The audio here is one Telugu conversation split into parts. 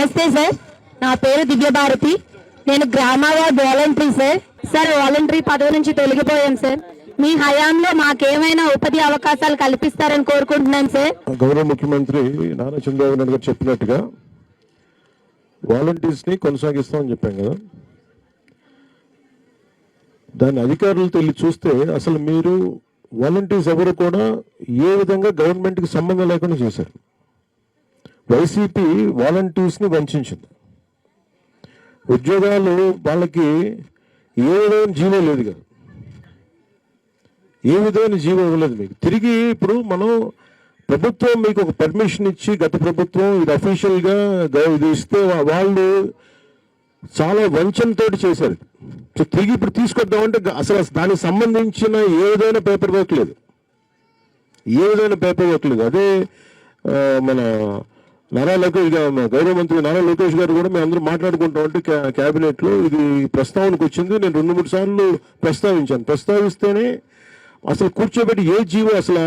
నమస్తే సార్, నా పేరు దివ్యభారతి. నేను గ్రామ వార్డ్ వాలంటరీ సార్. వాలంటరీ పదవి నుంచి తొలగిపోయాం సార్. మీ హయాంలో మాకేమైనా ఉపాధి అవకాశాలు కల్పిస్తారని కోరుకుంటున్నాను సార్. గౌరవ ముఖ్యమంత్రి నారా చంద్రబాబు నాయుడు గారు చెప్పినట్టుగా వాలంటీర్స్ ని కొనసాగిస్తామని చెప్పాం కదా. దాని అధికారులతో వెళ్ళి చూస్తే అసలు మీరు వాలంటీర్స్ ఎవరు కూడా ఏ విధంగా గవర్నమెంట్కి సంబంధం లేకుండా చేశారు. వైసీపీ వాలంటీర్స్ని వంచింది. ఉద్యోగాలు వాళ్ళకి ఏ విధమైన జీవో లేదు కదా, ఏ విధమైన జీవో ఇవ్వలేదు మీకు. తిరిగి ఇప్పుడు మనం ప్రభుత్వం మీకు ఒక పర్మిషన్ ఇచ్చి, గత ప్రభుత్వం ఇది అఫీషియల్గా ఇది ఇస్తే వాళ్ళు చాలా వంచనతో చేశారు. సో తిరిగి ఇప్పుడు తీసుకొద్దామంటే అసలు దానికి సంబంధించిన ఏ విధమైన పేపర్ వర్క్ లేదు, ఏ విధమైన పేపర్ వర్క్ లేదు. అదే మన నారా లోకేష్ గారు, గౌరవ మంత్రి నారా లోకేష్ గారు కూడా మేము అందరూ మాట్లాడుకుంటాం అంటే క్యాబినెట్లో ఇది ప్రస్తావనకు వచ్చింది. నేను 2-3 సార్లు ప్రస్తావించాను. ప్రస్తావిస్తేనే అసలు కూర్చోబెట్టి ఏ జీవో అసలు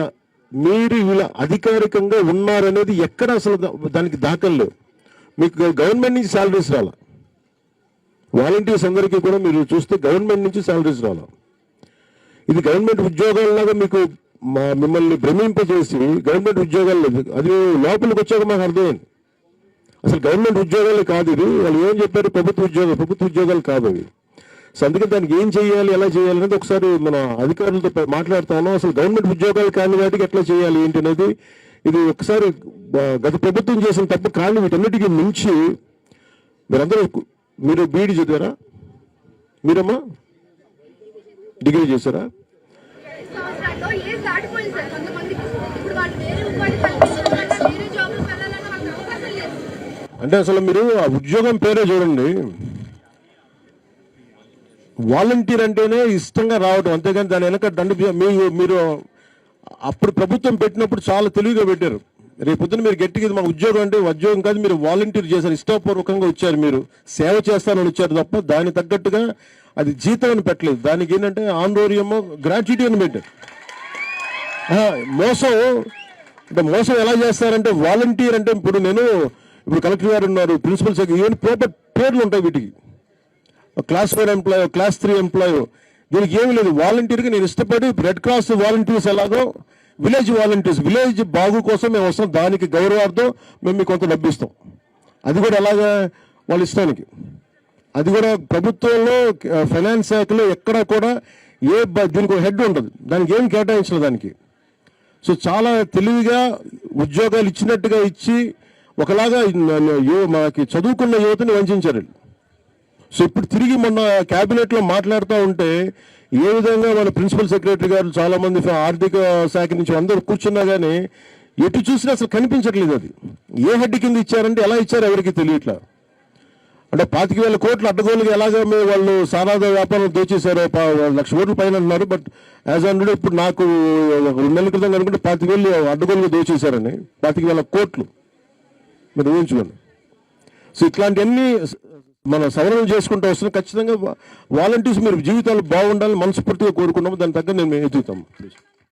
మీరు ఇలా అధికారికంగా ఉన్నారనేది ఎక్కడ అసలు దానికి దాఖలు లేవు. మీకు గవర్నమెంట్ నుంచి శాలరీస్ రాలా, వాలంటీర్స్ అందరికీ కూడా మీరు చూస్తే గవర్నమెంట్ నుంచి శాలరీస్ రాలా. ఇది గవర్నమెంట్ ఉద్యోగాల్లాగా మీకు మిమ్మల్ని భ్రమింపజేసి గవర్నమెంట్ ఉద్యోగాలు లేదు. అది లోపలికి వచ్చాక మాకు అర్థమైంది అసలు గవర్నమెంట్ ఉద్యోగాలు కాదు ఇది. వాళ్ళు ఏం చెప్పారు, ప్రభుత్వ ఉద్యోగాలు కాదు అవి. సో అందుకని దానికి ఏం చేయాలి, ఎలా చేయాలి అనేది ఒకసారి మన అధికారులతో మాట్లాడుతాను. అసలు గవర్నమెంట్ ఉద్యోగాలు కాని వాటికి ఎట్లా చేయాలి ఏంటి అనేది ఇది ఒకసారి గత ప్రభుత్వం చేసిన తప్పు కానీ వీటన్నిటికీ మించి మీరు బీఈడీ చదివారా, మీరమ్మా డిగ్రీ చేశారా? అంటే అసలు మీరు ఆ ఉద్యోగం పేరే చూడండి, వాలంటీర్ అంటేనే ఇష్టంగా రావడం, అంతేగాని దాని వెనక మీరు అప్పుడు ప్రభుత్వం పెట్టినప్పుడు చాలా తెలివిగా పెట్టారు. రేపు పొద్దున మీరు గట్టిగా మాకు ఉద్యోగం అంటే ఉద్యోగం కాదు, మీరు వాలంటీర్ చేశారు, ఇష్టపూర్వకంగా వచ్చారు, మీరు సేవ చేస్తారని వచ్చారు తప్ప దాని తగ్గట్టుగా అది జీతం అని పెట్టలేదు. దానికి ఏంటంటే ఆందోళనమో గ్రాట్యుటీ అని పెట్టారు. మోసం ఎలా చేస్తారంటే వాలంటీర్ అంటే ఇప్పుడు కలెక్టర్ గారు ఉన్నారు, ప్రిన్సిపల్ సెక్రటరీ, ఇవన్నీ ప్రాపర్ పేర్లు ఉంటాయి వీటికి. క్లాస్ 4 ఎంప్లాయో, క్లాస్ 3 ఎంప్లాయో, దీనికి ఏమి లేదు. వాలంటీర్కి నేను ఇష్టపడి రెడ్ క్రాస్ వాలంటీర్స్ ఎలాగో విలేజ్ వాలంటీర్స్, విలేజ్ బాగు కోసం మేము వస్తాం, దానికి గౌరవార్థం మేము మీకు కొంత డబ్బిస్తాం. అది కూడా ఎలాగా వాళ్ళ ఇష్టానికి. అది కూడా ప్రభుత్వంలో ఫైనాన్స్ శాఖలో ఎక్కడ కూడా దీనికి హెడ్ ఉంటుంది, దానికి ఏం కేటాయించలేదు దానికి. సో చాలా తెలివిగా ఉద్యోగాలు ఇచ్చినట్టుగా ఇచ్చి ఒకలాగా మనకి చదువుకున్న యువతని వంచారు. సో ఇప్పుడు తిరిగి మొన్న క్యాబినెట్లో మాట్లాడుతూ ఉంటే ఏ విధంగా మన ప్రిన్సిపల్ సెక్రటరీ గారు చాలా మంది ఆర్థిక శాఖ నుంచి అందరూ కూర్చున్నా కానీ ఎటు చూసినా అసలు కనిపించట్లేదు. అది ఏ హెడ్ కింద ఇచ్చారంటే ఎలా ఇచ్చారో ఎవరికి తెలియట్లా. అంటే 25,000 కోట్లు అడ్డగోలుగా ఎలాగా వాళ్ళు సారాద వ్యాపారం దోచేశారు, 1,00,000 కోట్ల పైన అన్నారు. బట్ యాజ్ ఆన్ ఇప్పుడు నాకు 2 నెలల క్రితం అనుకుంటే 25,000 అడ్డగోలుగా దోచేశారని, 25,000 కోట్లు మీరు ఊహించుకోండి. సో ఇట్లాంటివన్నీ మనం సవరణ చేసుకుంటూ వస్తున్నాం. ఖచ్చితంగా వాలంటీర్స్ మీరు జీవితాలు బాగుండాలని మనస్ఫూర్తిగా కోరుకున్నాము. దాని తగ్గ నేను ఎదుగుతాము.